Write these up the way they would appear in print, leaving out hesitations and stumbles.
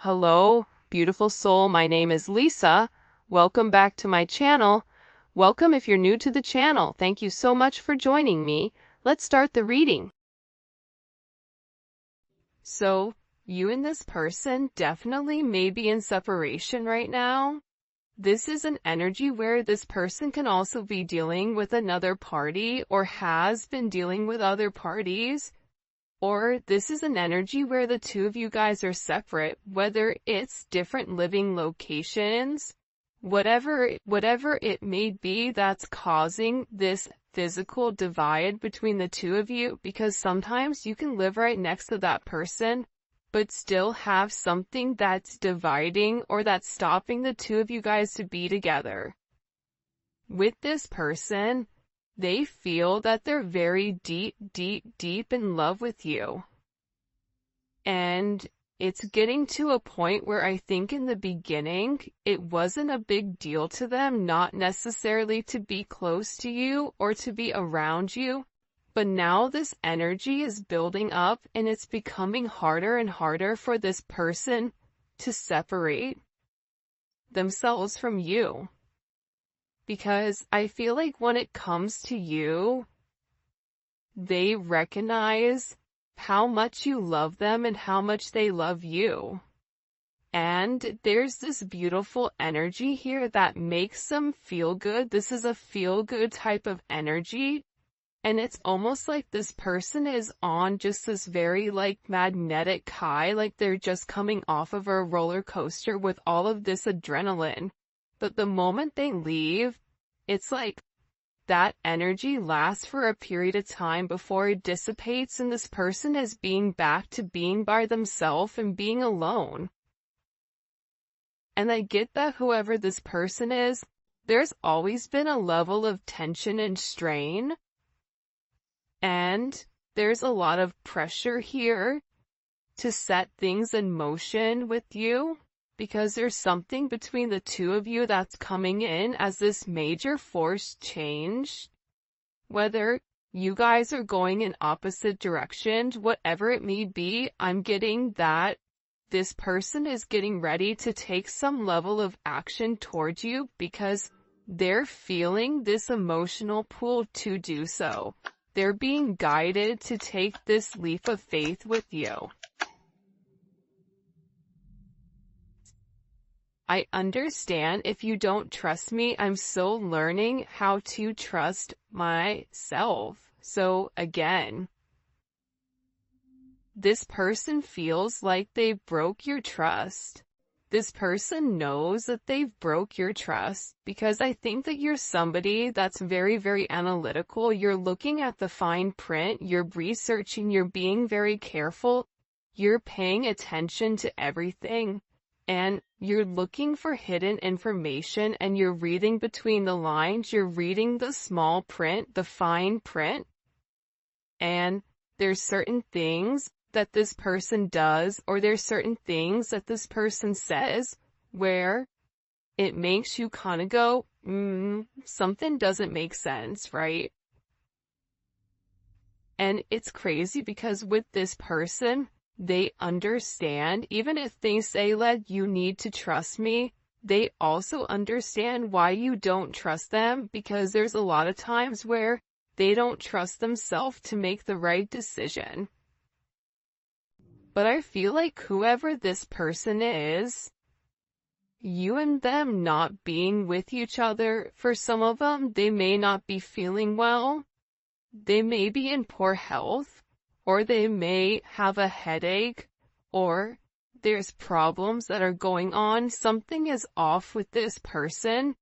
Hello, beautiful soul. My name is Lisa. Welcome back to my channel. Welcome if you're new to the channel. Thank you so much for joining me. Let's start the reading. So, you and this person definitely may be in separation right now. This is an energy where this person can also be dealing with another party or has been dealing with other parties. Or this is an energy where the two of you guys are separate, whether it's different living locations, whatever it may be that's causing this physical divide between the two of you, because sometimes you can live right next to that person, but still have something that's dividing or that's stopping the two of you guys to be together. With this person, they feel that they're very deep in love with you. And it's getting to a point where I think in the beginning, it wasn't a big deal to them, not necessarily to be close to you or to be around you. But now this energy is building up and it's becoming harder and harder for this person to separate themselves from you. Because I feel like when it comes to you, they recognize how much you love them and how much they love you. And there's this beautiful energy here that makes them feel good. This is a feel-good type of energy. And it's almost like this person is on just this very magnetic high, like they're just coming off of a roller coaster with all of this adrenaline. But the moment they leave, it's like that energy lasts for a period of time before it dissipates and this person is being back to being by themselves and being alone. And I get that whoever this person is, there's always been a level of tension and strain. And there's a lot of pressure here to set things in motion with you, because there's something between the two of you that's coming in as this major force change. Whether you guys are going in opposite directions, whatever it may be, I'm getting that this person is getting ready to take some level of action towards you because they're feeling this emotional pull to do so. They're being guided to take this leap of faith with you. I understand if you don't trust me. I'm still learning how to trust myself. So again, this person feels like they broke your trust. This person knows that they've broke your trust because I think that you're somebody that's very, very analytical. You're looking at the fine print, you're researching, you're being very careful, you're paying attention to everything. And you're looking for hidden information and you're reading between the lines, you're reading the small print, the fine print. And there's certain things that this person does, or there's certain things that this person says where it makes you kind of go, something doesn't make sense, right? And it's crazy because with this person, they understand, even if they say, you need to trust me, they also understand why you don't trust them, because there's a lot of times where they don't trust themselves to make the right decision. But I feel like whoever this person is, you and them not being with each other, for some of them, they may not be feeling well, they may be in poor health, or they may have a headache, or there's problems that are going on. Something is off with this person,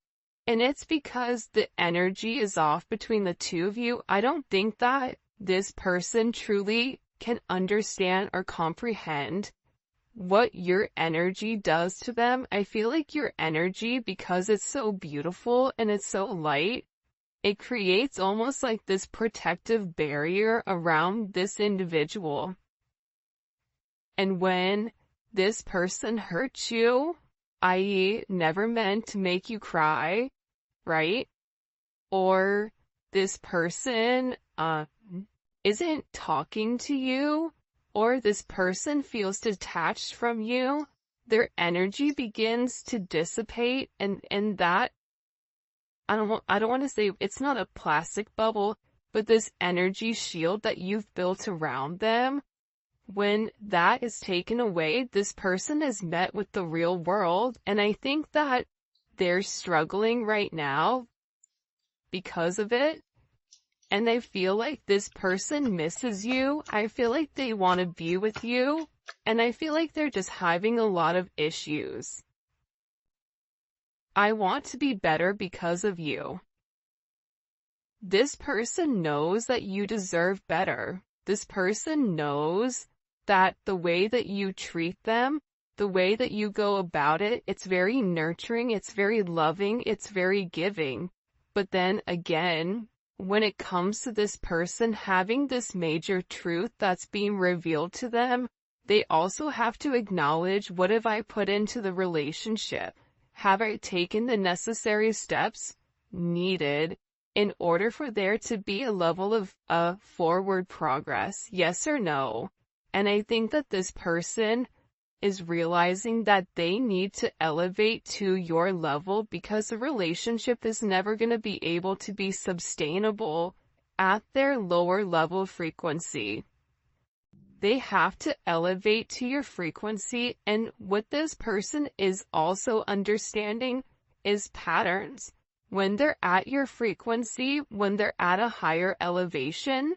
and it's because the energy is off between the two of you. I don't think that this person truly can understand or comprehend what your energy does to them. I feel like your energy, because it's so beautiful and it's so light, it creates almost like this protective barrier around this individual. And when this person hurts you, i.e., never meant to make you cry, right? Or this person isn't talking to you, or this person feels detached from you, their energy begins to dissipate, and that, I don't want to say it's not a plastic bubble, but this energy shield that you've built around them, when that is taken away, this person is met with the real world. And I think that they're struggling right now because of it. And I feel like this person misses you. I feel like they want to be with you. And I feel like they're just having a lot of issues. I want to be better because of you. This person knows that you deserve better. This person knows that the way that you treat them, the way that you go about it, it's very nurturing, it's very loving, it's very giving. But then again, when it comes to this person having this major truth that's being revealed to them, they also have to acknowledge, what have I put into the relationship? Have I taken the necessary steps needed in order for there to be a level of forward progress? Yes or no? And I think that this person is realizing that they need to elevate to your level, because the relationship is never going to be able to be sustainable at their lower level frequency. They have to elevate to your frequency, and what this person is also understanding is patterns. When they're at your frequency, when they're at a higher elevation,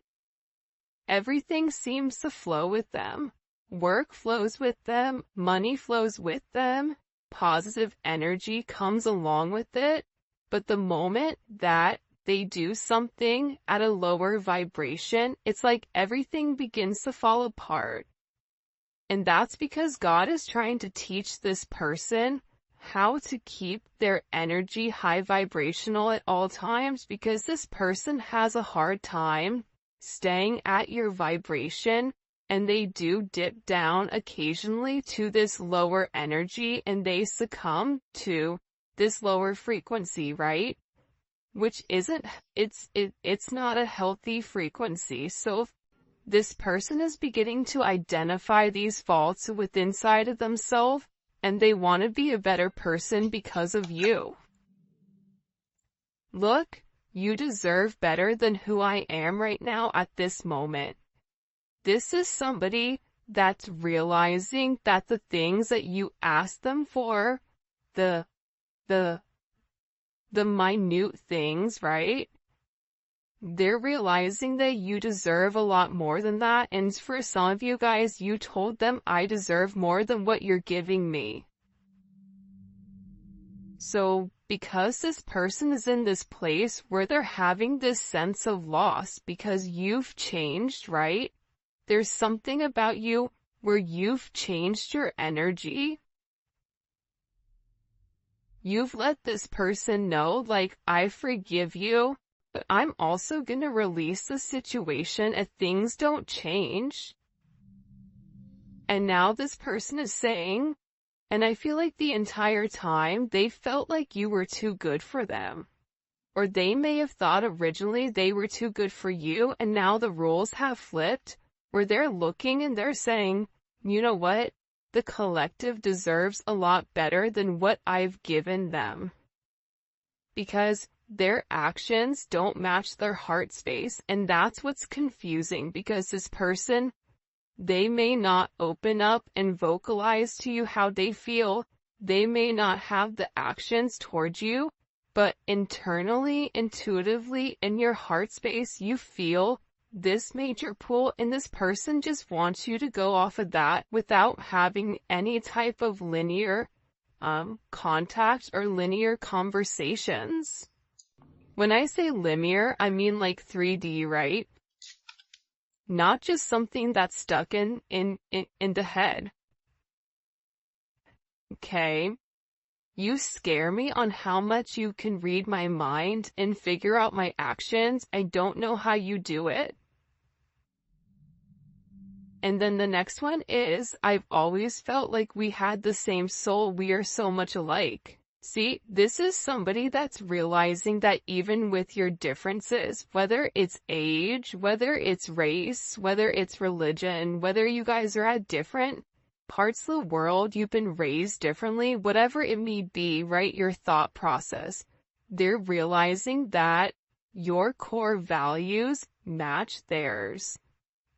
everything seems to flow with them. Work flows with them, money flows with them, positive energy comes along with it. But the moment that they do something at a lower vibration, it's like everything begins to fall apart. And that's because God is trying to teach this person how to keep their energy high vibrational at all times, because this person has a hard time staying at your vibration, and they do dip down occasionally to this lower energy, and they succumb to this lower frequency, right? Which isn't, it's not a healthy frequency. So if this person is beginning to identify these faults within inside of themselves, and they want to be a better person because of you. Look, you deserve better than who I am right now at this moment. This is somebody that's realizing that the things that you ask them for, the minute things, right? They're realizing that you deserve a lot more than that. And for some of you guys, you told them, I deserve more than what you're giving me. So because this person is in this place where they're having this sense of loss because you've changed, right? There's something about you where you've changed your energy. You've let this person know, like, I forgive you, but I'm also gonna release the situation if things don't change. And now this person is saying, and I feel like the entire time they felt like you were too good for them. Or they may have thought originally they were too good for you, and now the roles have flipped, where they're looking and they're saying, you know what? The collective deserves a lot better than what I've given them. Because their actions don't match their heart space, and that's what's confusing, because this person, they may not open up and vocalize to you how they feel. They may not have the actions towards you, but internally, intuitively, in your heart space, you feel this major pull, and this person just wants you to go off of that without having any type of linear contact or linear conversations. When I say linear, I mean like 3D, right? Not just something that's stuck in the head. Okay? You scare me on how much you can read my mind and figure out my actions. I don't know how you do it. And then the next one is, I've always felt like we had the same soul. We are so much alike. See, this is somebody that's realizing that even with your differences, whether it's age, whether it's race, whether it's religion, whether you guys are at different parts of the world you've been raised differently, whatever it may be, right? Your thought process. They're realizing that your core values match theirs.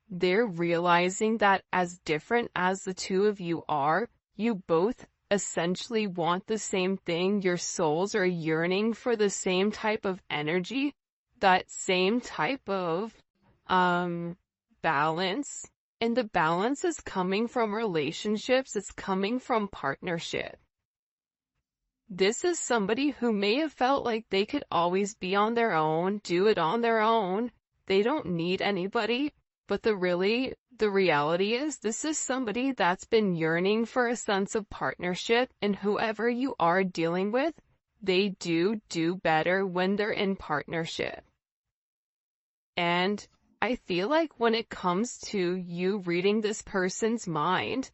They're realizing that as different as the two of you are, you both essentially want the same thing. Your souls are yearning for the same type of energy, that same type of balance. And the balance is coming from relationships, it's coming from partnership. This is somebody who may have felt like they could always be on their own, do it on their own. They don't need anybody. But the reality is this is somebody that's been yearning for a sense of partnership, and whoever you are dealing with, they do better when they're in partnership. And I feel like when it comes to you reading this person's mind,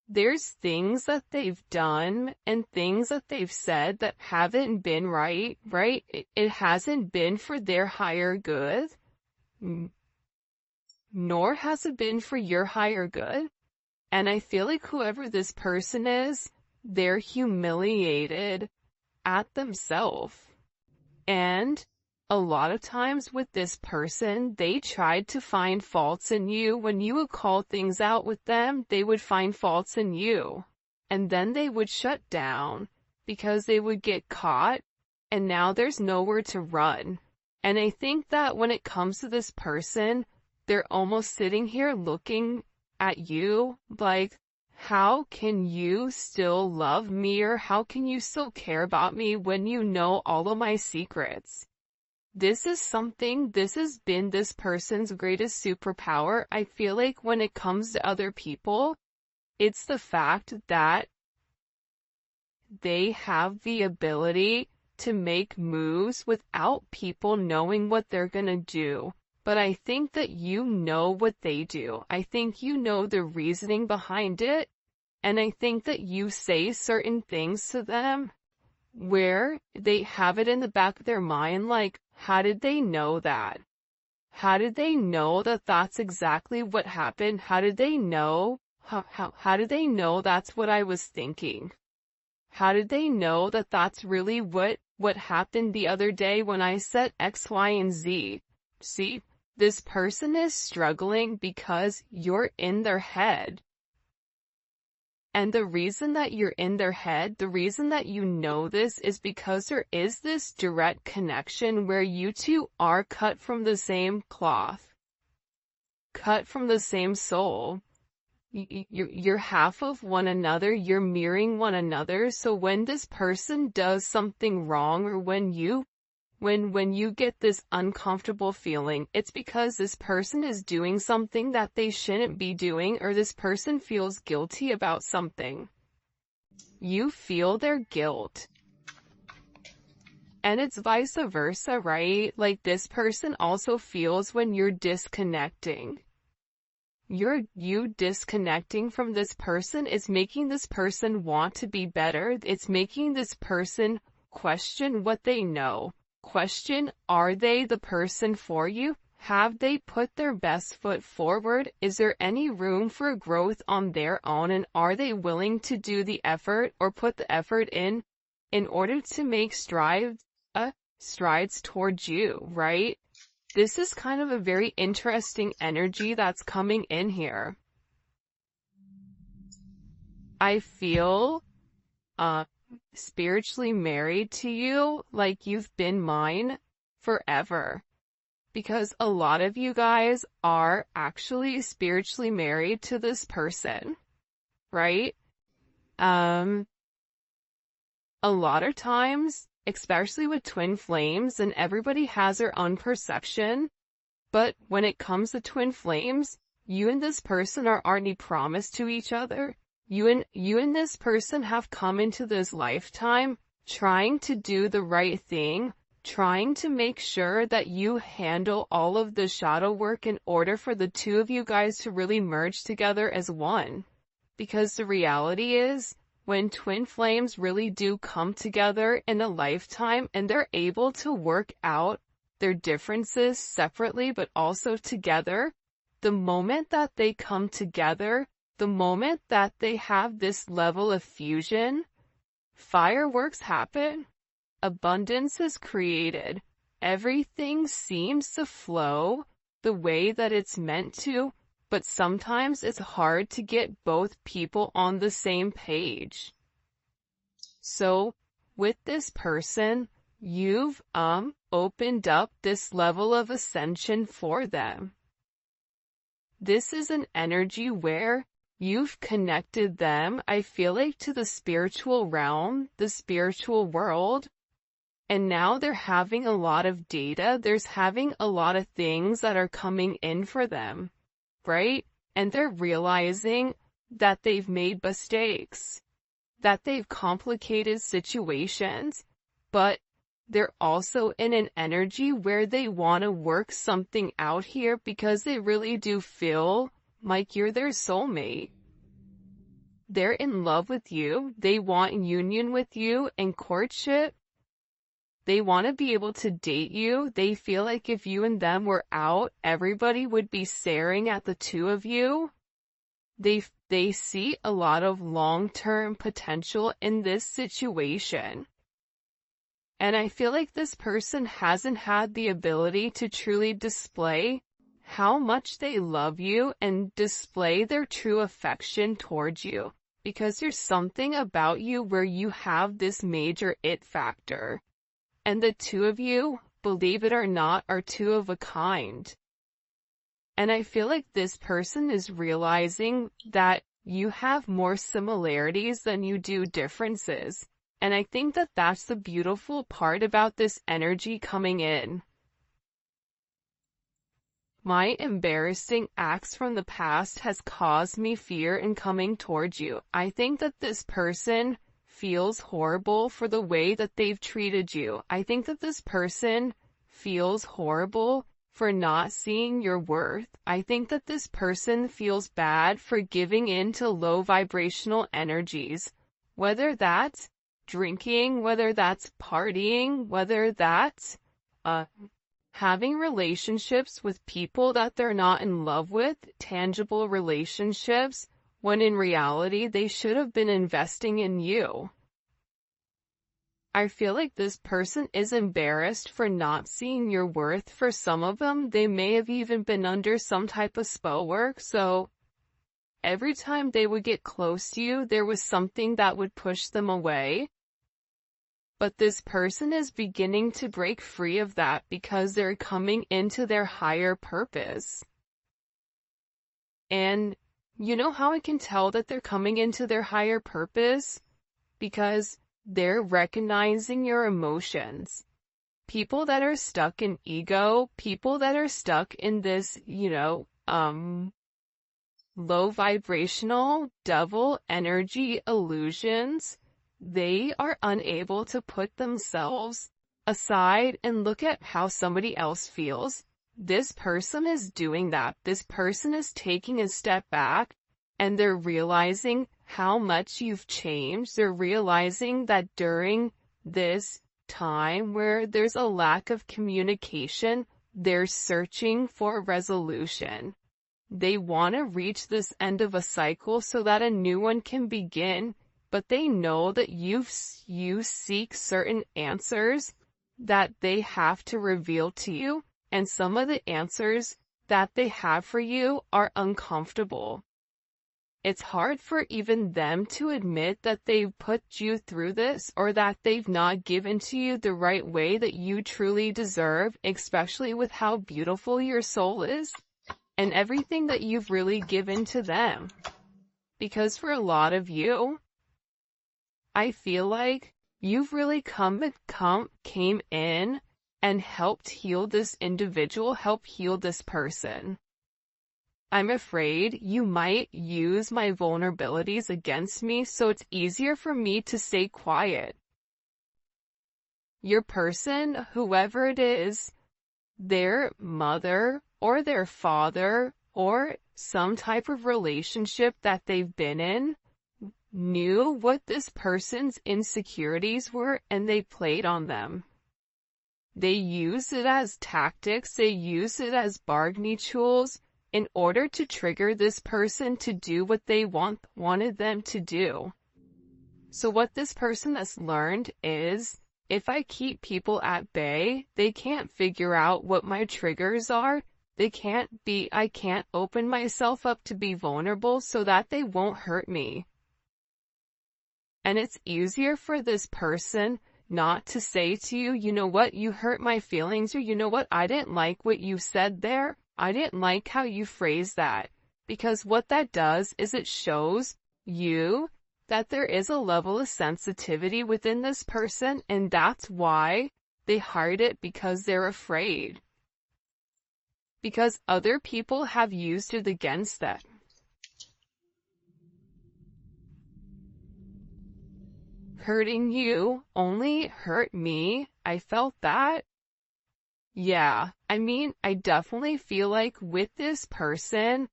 there's things that they've done and things that they've said that haven't been right? It hasn't been for their higher good, nor has it been for your higher good. And I feel like whoever this person is, they're humiliated at themselves. And a lot of times with this person, they tried to find faults in you. When you would call things out with them, they would find faults in you. And then they would shut down because they would get caught, and now there's nowhere to run. And I think that when it comes to this person, they're almost sitting here looking at you like, how can you still love me, or how can you still care about me when you know all of my secrets? This has been this person's greatest superpower. I feel like when it comes to other people, it's the fact that they have the ability to make moves without people knowing what they're gonna do. But I think that you know what they do. I think you know the reasoning behind it. And I think that you say certain things to them where they have it in the back of their mind, like, how did they know that? How did they know that that's exactly what happened? How did they know? How did they know that's what I was thinking? How did they know that that's really what happened the other day when I said X, Y, and Z? See, this person is struggling because you're in their head. And the reason that you're in their head, the reason that you know this, is because there is this direct connection where you two are cut from the same cloth, cut from the same soul. You're half of one another, you're mirroring one another. So when this person does something wrong, or when you get this uncomfortable feeling, it's because this person is doing something that they shouldn't be doing, or this person feels guilty about something. You feel their guilt. And it's vice versa, right? Like, this person also feels when you're disconnecting. You disconnecting from this person is making this person want to be better. It's making this person question what they know. Question, are they the person for you? Have they put their best foot forward? Is there any room for growth on their own? And are they willing to do the effort, or put the effort in order to make strides towards you, right? This is kind of a very interesting energy that's coming in here. I feel spiritually married to you, like you've been mine forever. Because a lot of you guys are actually spiritually married to this person, right? A lot of times, especially with twin flames, and everybody has their own perception, but when it comes to twin flames, you and this person are already promised to each other. You and this person have come into this lifetime trying to do the right thing, trying to make sure that you handle all of the shadow work in order for the two of you guys to really merge together as one. Because the reality is, when twin flames really do come together in a lifetime and they're able to work out their differences separately but also together, the moment that they come together, the moment that they have this level of fusion, fireworks happen. Abundance is created. Everything seems to flow the way that it's meant to, but sometimes it's hard to get both people on the same page. So, with this person, you've opened up this level of ascension for them. This is an energy where you've connected them, I feel like, to the spiritual realm, the spiritual world. And now they're having a lot of data, there's having a lot of things that are coming in for them, right? And they're realizing that they've made mistakes, that they've complicated situations, but they're also in an energy where they want to work something out here because they really do feel like you're their soulmate. They're in love with you, they want union with you and courtship. They want to be able to date you. They feel like if you and them were out, everybody would be staring at the two of you. They see a lot of long-term potential in this situation. And I feel like this person hasn't had the ability to truly display how much they love you and display their true affection towards you. Because there's something about you where you have this major it factor. And the two of you, believe it or not, are two of a kind. And I feel like this person is realizing that you have more similarities than you do differences. And I think that that's the beautiful part about this energy coming in. My embarrassing acts from the past has caused me fear in coming towards you. I think that this person feels horrible for the way that they've treated you. I think that this person feels horrible for not seeing your worth. I think that this person feels bad for giving in to low vibrational energies, whether that's drinking, whether that's partying, whether that's having relationships with people that they're not in love with, tangible relationships, when in reality they should have been investing in you. I feel like this person is embarrassed for not seeing your worth. For some of them, they may have even been under some type of spell work, so every time they would get close to you, there was something that would push them away. But this person is beginning to break free of that because they're coming into their higher purpose. And you know how I can tell that they're coming into their higher purpose? Because they're recognizing your emotions. People that are stuck in ego, people that are stuck in this, low vibrational devil energy illusions, they are unable to put themselves aside and look at how somebody else feels. This person is doing that. This person is taking a step back and they're realizing how much you've changed. They're realizing that during this time where there's a lack of communication, they're searching for resolution. They want to reach this end of a cycle so that a new one can begin, but they know that you seek certain answers that they have to reveal to you, and some of the answers that they have for you are uncomfortable. It's hard for even them to admit that they've put you through this or that they've not given to you the right way that you truly deserve, especially with how beautiful your soul is and everything that you've really given to them. Because for a lot of you, I feel like you've really came in and helped heal this individual, help heal this person. I'm afraid you might use my vulnerabilities against me, so it's easier for me to stay quiet. Your person, whoever it is, their mother or their father or some type of relationship that they've been in, knew what this person's insecurities were and they played on them. They used it as tactics, they used it as bargaining tools in order to trigger this person to do what they wanted them to do. So what this person has learned is, if I keep people at bay, they can't figure out what my triggers are. I can't open myself up to be vulnerable so that they won't hurt me. And it's easier for this person not to say to you, you know what, you hurt my feelings, or you know what, I didn't like what you said there. I didn't like how you phrased that. Because what that does is it shows you that there is a level of sensitivity within this person, and that's why they hide it, because they're afraid. Because other people have used it against them. Hurting you only hurt me. I felt that. Yeah, I mean, I definitely feel like with this person,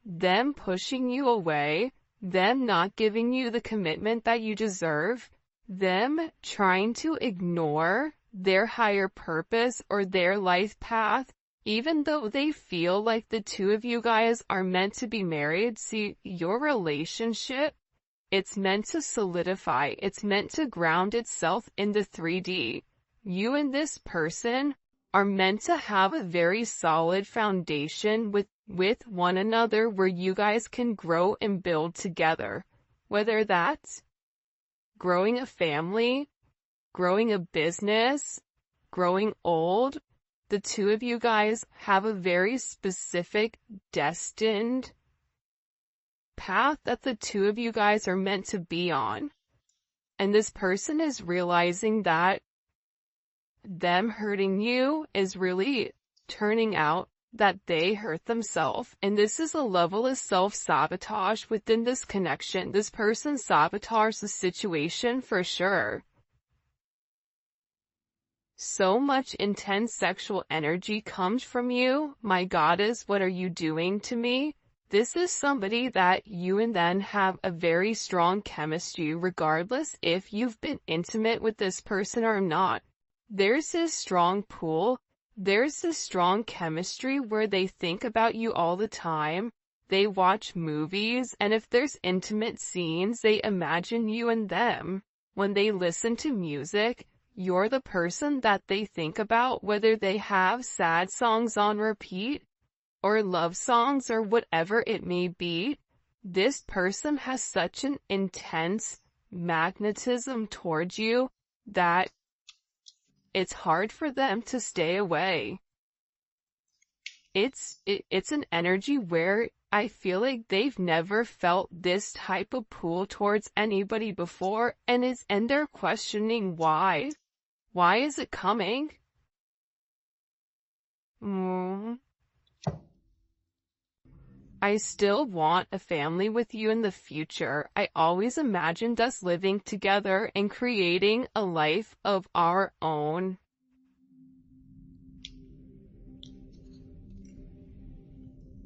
them pushing you away, them not giving you the commitment that you deserve, them trying to ignore their higher purpose or their life path, even though they feel like the two of you guys are meant to be married. See, your relationship, it's meant to solidify. It's meant to ground itself in the 3D. You and this person are meant to have a very solid foundation with one another where you guys can grow and build together. Whether that's growing a family, growing a business, growing old, the two of you guys have a very specific, destined path that the two of you guys are meant to be on. And this person is realizing that them hurting you is really turning out that they hurt themselves. And this is a level of self-sabotage within this connection. This person sabotaged the situation for sure. So much intense sexual energy comes from you. My goddess, what are you doing to me? This is somebody that you and them have a very strong chemistry, regardless if you've been intimate with this person or not. There's this strong pull. There's this strong chemistry where they think about you all the time. They watch movies, and if there's intimate scenes, they imagine you and them. When they listen to music, you're the person that they think about, whether they have sad songs on repeat, or love songs, or whatever it may be. This person has such an intense magnetism towards you that it's hard for them to stay away. It's an energy where I feel like they've never felt this type of pull towards anybody before, and they're questioning why. Why is it coming? I still want a family with you in the future. I always imagined us living together and creating a life of our own.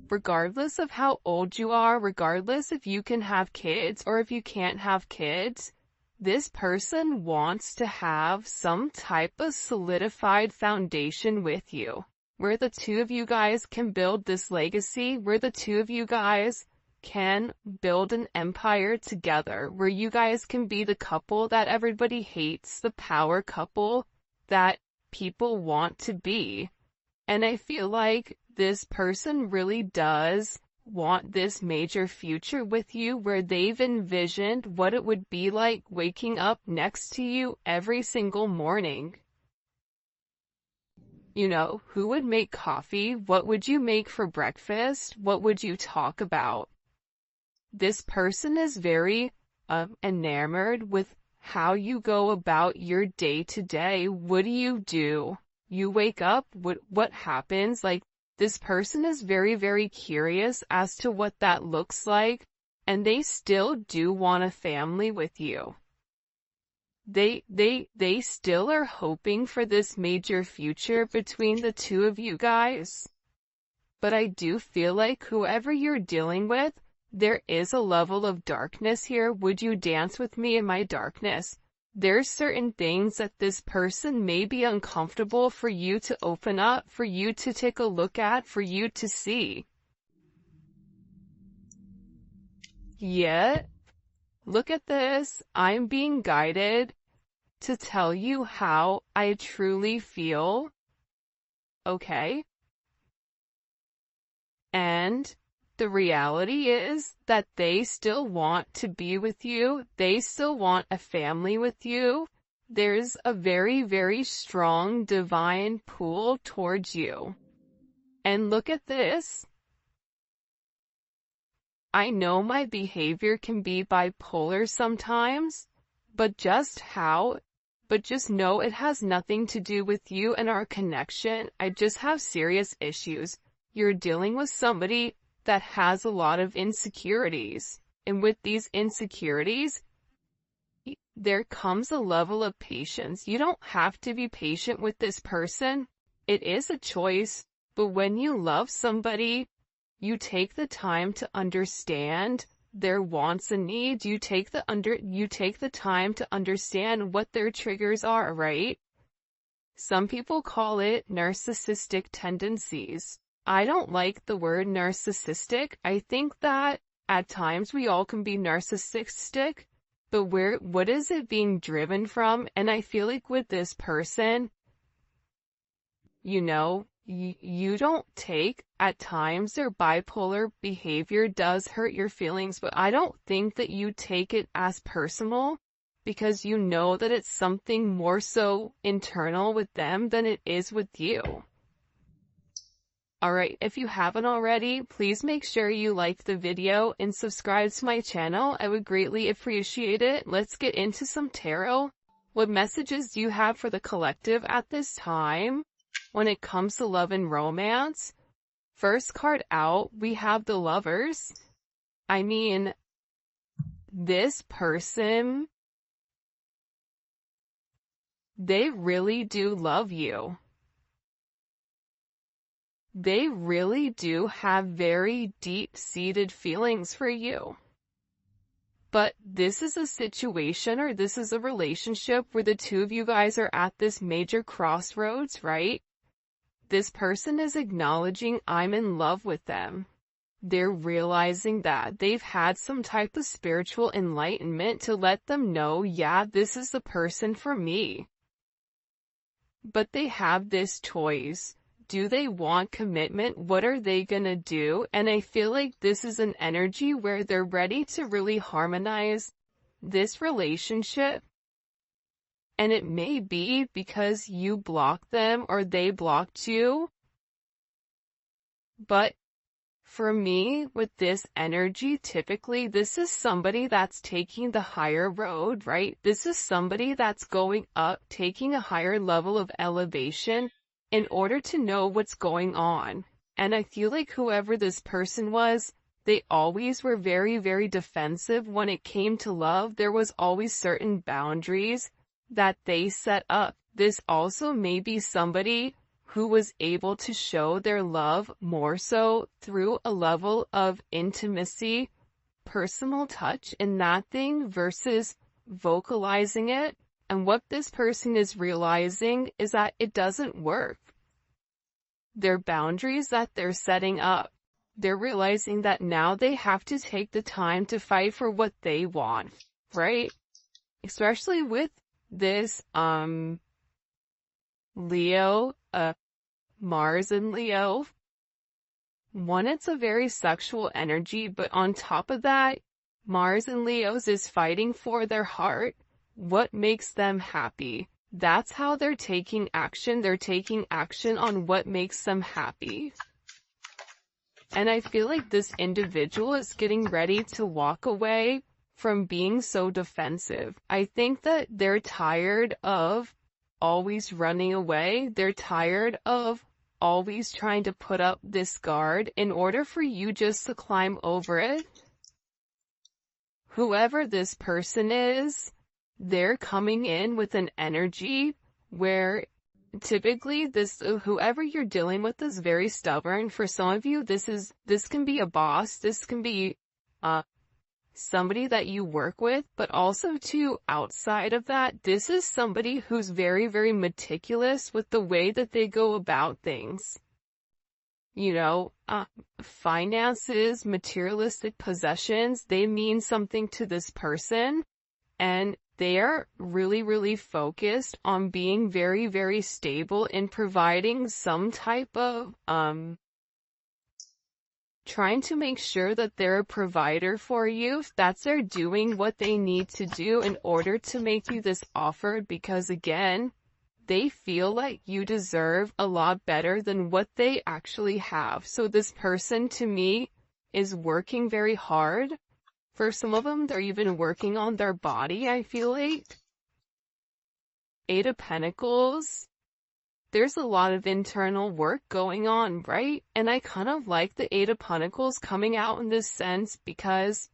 Regardless of how old you are, regardless if you can have kids or if you can't have kids, this person wants to have some type of solidified foundation with you, where the two of you guys can build this legacy, where the two of you guys can build an empire together, where you guys can be the couple that everybody hates, the power couple that people want to be. And I feel like this person really does want this major future with you, where they've envisioned what it would be like waking up next to you every single morning. You know, who would make coffee? What would you make for breakfast? What would you talk about? This person is very enamored with how you go about your day to day. What do? You wake up, what happens? Like, this person is very, very curious as to what that looks like, and they still do want a family with you. They still are hoping for this major future between the two of you guys. But I do feel like whoever you're dealing with, there is a level of darkness here. Would you dance with me in my darkness? There's certain things that this person may be uncomfortable for you to open up, for you to take a look at, for you to see. Yet, look at this. I'm being guided to tell you how I truly feel. Okay? And the reality is that they still want to be with you. They still want a family with you. There's a very, very strong divine pull towards you. And look at this. I know my behavior can be bipolar sometimes, but just know it has nothing to do with you and our connection. I just have serious issues. You're dealing with somebody that has a lot of insecurities. And with these insecurities, there comes a level of patience. You don't have to be patient with this person. It is a choice. But when you love somebody, you take the time to understand their wants and needs. You take the time to understand what their triggers are, right? Some people call it narcissistic tendencies. I don't like the word narcissistic. I think that at times we all can be narcissistic, but what is it being driven from? And I feel like with this person, you don't take, at times their bipolar behavior does hurt your feelings, but I don't think that you take it as personal because you know that it's something more so internal with them than it is with you. Alright, if you haven't already, please make sure you like the video and subscribe to my channel. I would greatly appreciate it. Let's get into some tarot. What messages do you have for the collective at this time? When it comes to love and romance, first card out, we have the Lovers. I mean, this person, they really do love you. They really do have very deep-seated feelings for you. But this is a situation, or this is a relationship where the two of you guys are at this major crossroads, right? This person is acknowledging I'm in love with them. They're realizing that they've had some type of spiritual enlightenment to let them know, yeah, this is the person for me. But they have this choice. Do they want commitment? What are they gonna do? And I feel like this is an energy where they're ready to really harmonize this relationship. And it may be because you blocked them or they blocked you. But for me, with this energy, typically this is somebody that's taking the higher road, right? This is somebody that's going up, taking a higher level of elevation in order to know what's going on. And I feel like whoever this person was, they always were very, very defensive when it came to love. There was always certain boundaries that they set up. This also may be somebody who was able to show their love more so through a level of intimacy, personal touch in that thing versus vocalizing it. And what this person is realizing is that it doesn't work. Their boundaries that they're setting up, they're realizing that now they have to take the time to fight for what they want, right? Especially with this, Leo, Mars and Leo. One, it's a very sexual energy, but on top of that, Mars and Leo's is fighting for their heart. What makes them happy? That's how they're taking action. They're taking action on what makes them happy. And I feel like this individual is getting ready to walk away from being so defensive. I think that they're tired of always running away. They're tired of always trying to put up this guard in order for you just to climb over it. Whoever this person is, they're coming in with an energy where typically whoever you're dealing with is very stubborn. For some of you, this can be a boss, this can be somebody that you work with, but also too, outside of that, this is somebody who's very, very meticulous with the way that they go about things. finances, materialistic possessions, they mean something to this person, and they are really, really focused on being very, very stable in providing some type of, trying to make sure that they're a provider for you. That's they're doing what they need to do in order to make you this offer, because again, they feel like you deserve a lot better than what they actually have. So this person, to me, is working very hard. For some of them, they're even working on their body, I feel like. Eight of Pentacles. There's a lot of internal work going on, right? And I kind of like the Eight of Pentacles coming out in this sense, because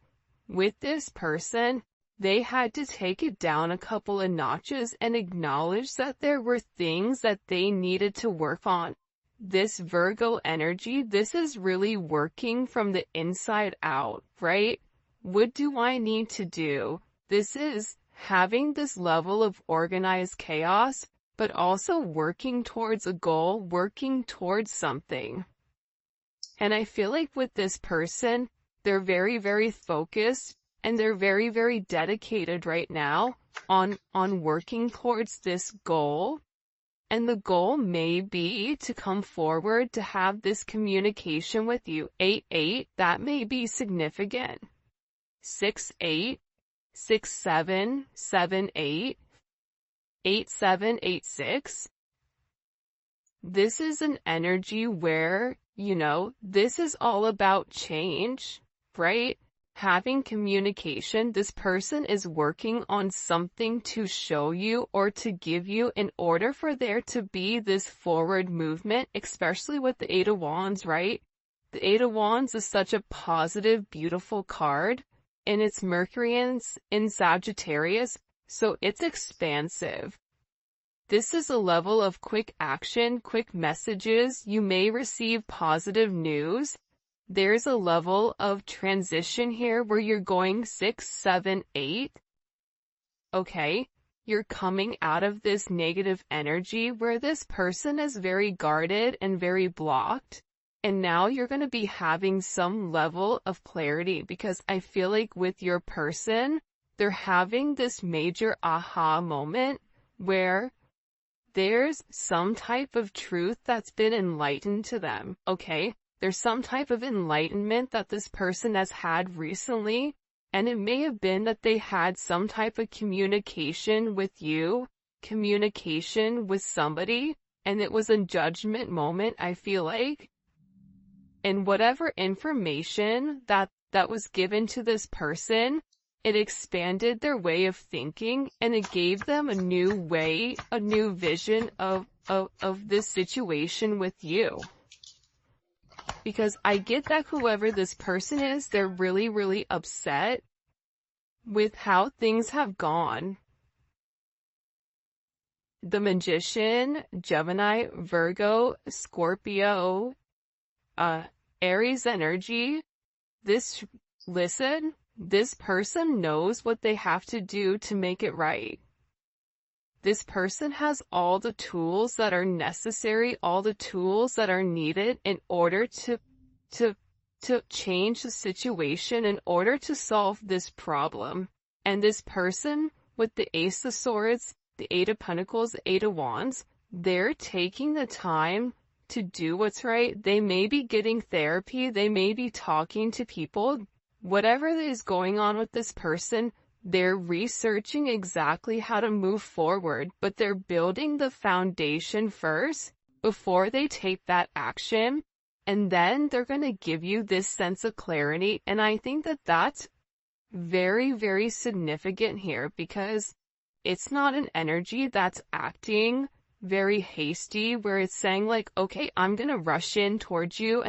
with this person, they had to take it down a couple of notches and acknowledge that there were things that they needed to work on. This Virgo energy, this is really working from the inside out, right? What do I need to do? This is having this level of organized chaos, but also working towards a goal, working towards something. And I feel like with this person, they're very, very focused, and they're very, very dedicated right now on working towards this goal. And the goal may be to come forward to have this communication with you. 8-8, that may be significant. 6-8, 6-7, 7-8. 8-7-8-6. This is an energy where, this is all about change, right? Having communication. This person is working on something to show you or to give you in order for there to be this forward movement, especially with the Eight of Wands, right? The Eight of Wands is such a positive, beautiful card, and it's Mercury in Sagittarius. So it's expansive. This is a level of quick action, quick messages. You may receive positive news. There's a level of transition here where you're going 6, 7, 8. Okay, you're coming out of this negative energy where this person is very guarded and very blocked. And now you're going to be having some level of clarity, because I feel like with your person, they're having this major aha moment where there's some type of truth that's been enlightened to them, okay? There's some type of enlightenment that this person has had recently, and it may have been that they had some type of communication with you, communication with somebody, and it was a judgment moment, I feel like. And whatever information that was given to this person, it expanded their way of thinking, and it gave them a new way, a new vision of this situation with you. Because I get that whoever this person is, they're really, really upset with how things have gone. The Magician, Gemini, Virgo, Scorpio, Aries energy. This person knows what they have to do to make it right. This person has all the tools that are necessary, all the tools that are needed in order to change the situation, in order to solve this problem. And this person with the Ace of Swords, the Eight of Pentacles, the Eight of Wands, they're taking the time to do what's right. They may be getting therapy, they may be talking to people. Whatever is going on with this person, they're researching exactly how to move forward, but they're building the foundation first before they take that action, and then they're going to give you this sense of clarity. And I think that that's very, very significant here, because it's not an energy that's acting very hasty, where it's saying like, okay, I'm going to rush in towards you